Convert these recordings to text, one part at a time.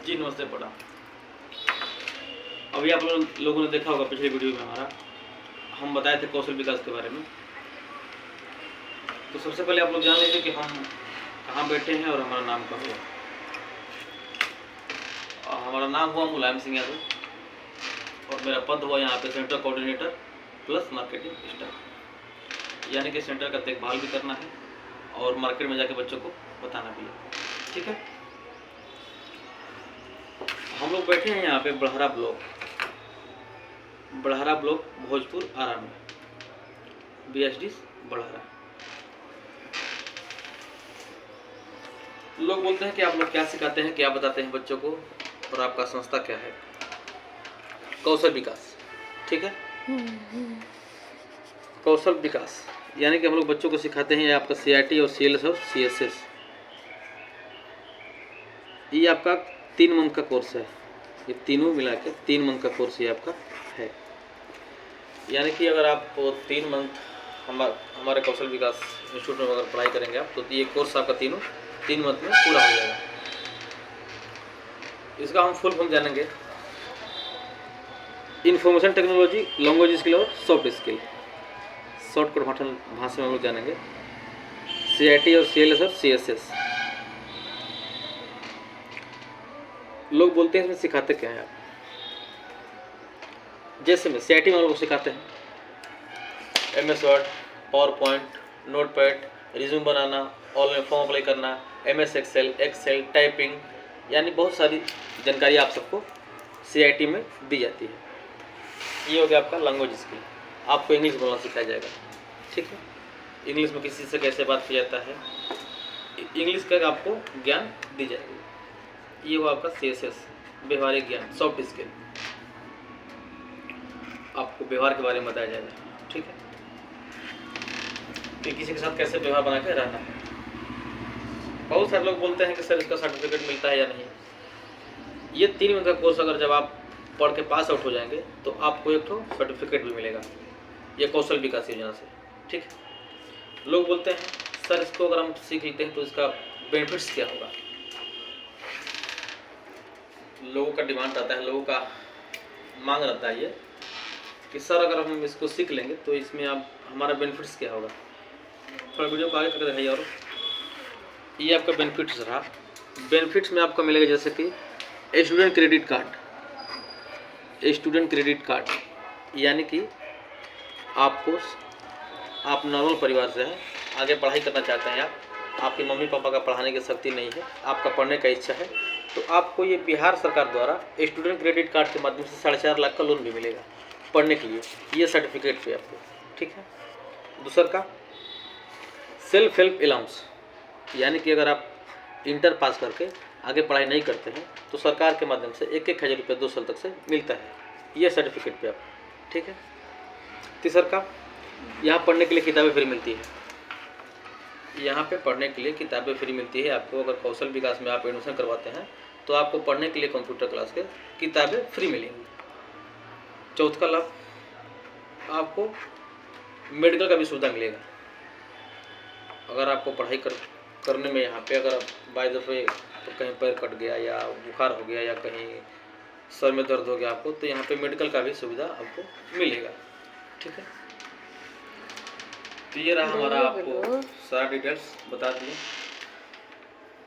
जी नमस्ते प्रणाम। अभी आप लोगों ने देखा होगा पिछले वीडियो में हमारा हम बताए थे कौशल विकास के बारे में। तो सबसे पहले आप लोग जान लीजिए कि हम कहाँ बैठे हैं और हमारा नाम क्या हुआ। हमारा नाम हुआ मुलायम सिंह यादव और मेरा पद हुआ यहाँ पे centre coordinator plus marketing staff, यानी कि सेंटर का देखभाल भी करना है और मार्केट में जाके बच्चों को बताना भी है। ठीक है, हम लोग बैठे हैं यहाँ पे बढ़हरा ब्लॉक भोजपुर आरा में, BSD बढ़हरा। लोग बोलते हैं कि आप लोग क्या सिखाते हैं, क्या बताते हैं बच्चों को और आपका संस्था क्या है। कौशल विकास, ठीक है, कौशल विकास यानी कि हम लोग बच्चों को सिखाते हैं आपका CIT और CLS और CSS। ये आपका 3 मंथ का कोर्स है, ये तीनों मिला के 3 मंथ का कोर्स ये आपका है। यानी कि अगर आप 3 मंथ हमारे कौशल विकास इंस्टीट्यूट में अगर पढ़ाई करेंगे आप, तो ये कोर्स आपका 3 मंथ में पूरा हो जाएगा। इसका हम फुल फॉर्म जानेंगे, इंफॉर्मेशन टेक्नोलॉजी, लैंग्वेज स्किल और सॉफ्ट स्किल। शॉर्टकट भाषा में हम लोग जानेंगे CIT और CLS और CSS। लोग बोलते हैं इसमें सिखाते क्या हैं आप। जैसे में CIT में हम लोग सिखाते हैं MS Word, PowerPoint, Notepad, resume बनाना, ऑनलाइन फॉर्म अप्लाई करना, MS एक्सेल, टाइपिंग, यानी बहुत सारी जानकारी आप सबको CIT में दी जाती है। ये हो गया आपका लैंग्वेज स्किल, आपको इंग्लिश बोलना सिखाया जाएगा। ठीक है, इंग्लिश में किसी से कैसे बात किया जाता है, इंग्लिश का आपको ज्ञान दी जाएगी। ये हुआ आपका CSS, व्यवहारिक ज्ञान, सॉफ्ट स्किल, आपको व्यवहार के बारे में बताया जाएगा। ठीक है, कि किसी के साथ कैसे व्यवहार बना के रहना है। बहुत सारे लोग बोलते हैं कि सर इसका सर्टिफिकेट मिलता है या नहीं। ये 3 मंथ का कोर्स अगर जब आप पढ़ के पास आउट हो जाएंगे तो आपको एक तो सर्टिफिकेट भी मिलेगा, ये कौशल विकास योजना से। ठीक है, लोग बोलते हैं सर इसको अगर हम सीख लेते हैं तो इसका बेनिफिट्स क्या होगा। लोगों का डिमांड रहता है, लोगों का मांग रहता है ये कि सर अगर हम इसको सीख लेंगे तो इसमें आप हमारा बेनिफिट्स क्या होगा। थोड़ा वीडियो को आगे करके दिखाइए। और ये आपका बेनिफिट्स रहा। बेनिफिट्स में आपको मिलेगा जैसे कि स्टूडेंट क्रेडिट कार्ड, यानी कि आप नॉर्मल परिवार से हैं, आगे पढ़ाई करना चाहते हैं, आपके मम्मी पापा का पढ़ाने की शक्ति नहीं है, आपका पढ़ने का इच्छा है, तो आपको ये बिहार सरकार द्वारा स्टूडेंट क्रेडिट कार्ड के माध्यम से 4.5 लाख का लोन भी मिलेगा पढ़ने के लिए, ये सर्टिफिकेट पे आपको। ठीक है, दूसरा का सेल्फ हेल्प अलाउंस, यानी कि अगर आप इंटर पास करके आगे पढ़ाई नहीं करते हैं तो सरकार के माध्यम से 1-1 हज़ार रुपये 2 साल तक से मिलता है, ये सर्टिफिकेट पे आपको। ठीक है, तीसरा का यहाँ पढ़ने के लिए किताबें फ्री मिलती है, यहाँ पे पढ़ने के लिए किताबें फ्री मिलती है आपको। अगर कौशल विकास में आप एडमिशन करवाते हैं तो आपको पढ़ने के लिए कंप्यूटर क्लास के किताबें फ्री मिलेंगी। चौथा लाभ, आपको मेडिकल का भी सुविधा मिलेगा। अगर आपको पढ़ाई करने में यहाँ पे अगर बाय दफ़े तो कहीं पैर कट गया या बुखार हो गया या कहीं सर में दर्द हो गया आपको, तो यहाँ पे मेडिकल का भी सुविधा आपको मिलेगा। ठीक है, तो ये रहा हमारा, आपको सारा डिटेल्स बता दिए।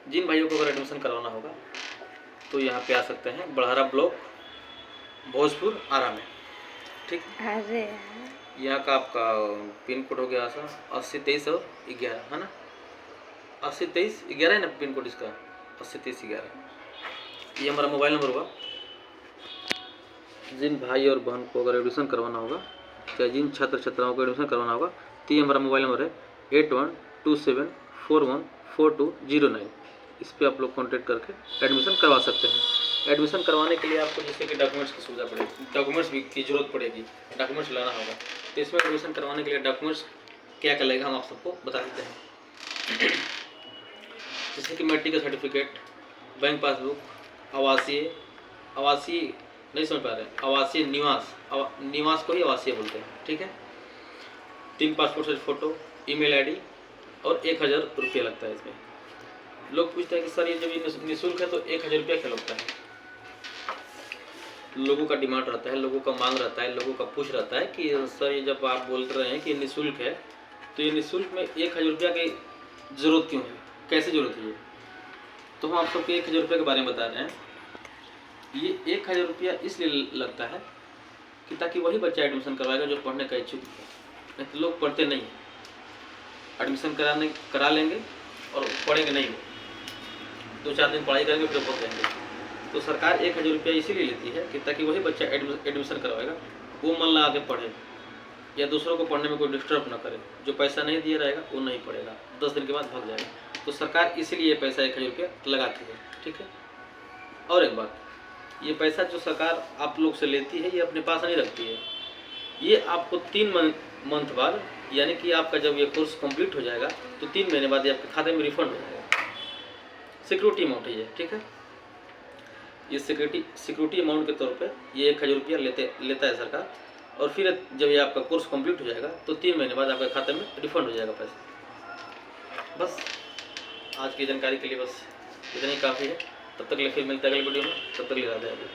जिन भाइयों को अगर एडमिशन करवाना होगा तो यहाँ पे आ सकते हैं, बढ़हरा ब्लॉक भोजपुर आरा में। ठीक, यहाँ का आपका पिन कोड हो गया 802311 है ना, 802311 है ना पिन कोड इसका, 802311। ये हमारा मोबाइल नंबर होगा। जिन भाई और बहन को अगर एडमिशन करवाना होगा या जिन छात्र छात्राओं को एडमिशन करवाना होगा तो ये हमारा मोबाइल नंबर है 8127414209। इस पर आप लोग कॉन्टेक्ट करके एडमिशन करवा सकते हैं। एडमिशन करवाने के लिए आपको जैसे कि डॉक्यूमेंट्स की सुविधा पड़ेगी, डॉक्यूमेंट्स भी की जरूरत पड़ेगी, डॉक्यूमेंट्स लाना होगा। तो इसमें एडमिशन करवाने के लिए डॉक्यूमेंट्स क्या क्या लगेगा हम आप सबको बता देते हैं। जैसे कि मैट्रिक का सर्टिफिकेट, बैंक पासबुक, आवासीय नहीं समझ पा रहे हैं, आवासीय निवास को ही आवासीय बोलते हैं। ठीक है, 3 passport size photo, email ID और 1000 रुपये लगता है इसमें। लोग पूछते हैं कि सर ये जब ये निःशुल्क है तो 1000 रुपया क्या लगता है। लोगों का डिमांड रहता है, लोगों का मांग रहता है, लोगों का पूछ रहता है कि सर ये जब आप बोल रहे हैं कि निःशुल्क है, तो ये निःशुल्क में 1000 रुपया की ज़रूरत क्यों है, कैसे ज़रूरत है ये? तो हम आप सबको 1000 रुपये के बारे में बता रहे हैं। ये 1000 रुपया इसलिए लगता है कि ताकि वही बच्चा एडमिशन करवाएगा जो पढ़ने का इच्छुक है, नहीं तो लोग पढ़ते नहीं हैं, एडमिशन करा लेंगे और पढ़ेंगे नहीं, 2-4 दिन पढ़ाई करेंगे फिर पढ़ लेंगे। तो सरकार 1000 रुपया इसीलिए लेती है कि ताकि वही बच्चा एडमिशन करवाएगा वो मन लगा के पढ़े या दूसरों को पढ़ने में कोई डिस्टर्ब ना करे। जो पैसा नहीं दिया रहेगा वो नहीं पढ़ेगा, 10 दिन के बाद भाग जाएगा। तो सरकार इसीलिए पैसा 1000 रुपया लगाती है, ठीक है। और एक बात, ये पैसा जो सरकार आप लोग से लेती है ये अपने पास नहीं रखती है, ये आपको 3 मंथ बाद, यानी कि आपका जब ये कोर्स कंप्लीट हो जाएगा तो 3 महीने बाद ये आपके खाते में रिफंड हो जाएगा। सिक्योरिटी अमाउंट है ये, ठीक है। ये सिक्योरिटी अमाउंट के तौर पे ये 1000 रुपया लेता है सरकार, और फिर जब ये आपका कोर्स कंप्लीट हो जाएगा तो 3 महीने बाद आपके खाते में रिफंड हो जाएगा पैसा। बस आज की जानकारी के लिए बस इतना ही काफ़ी है। तब तक के लिए फिर मिलते हैं अगले वीडियो में, तब तक के लिए राधे राधे।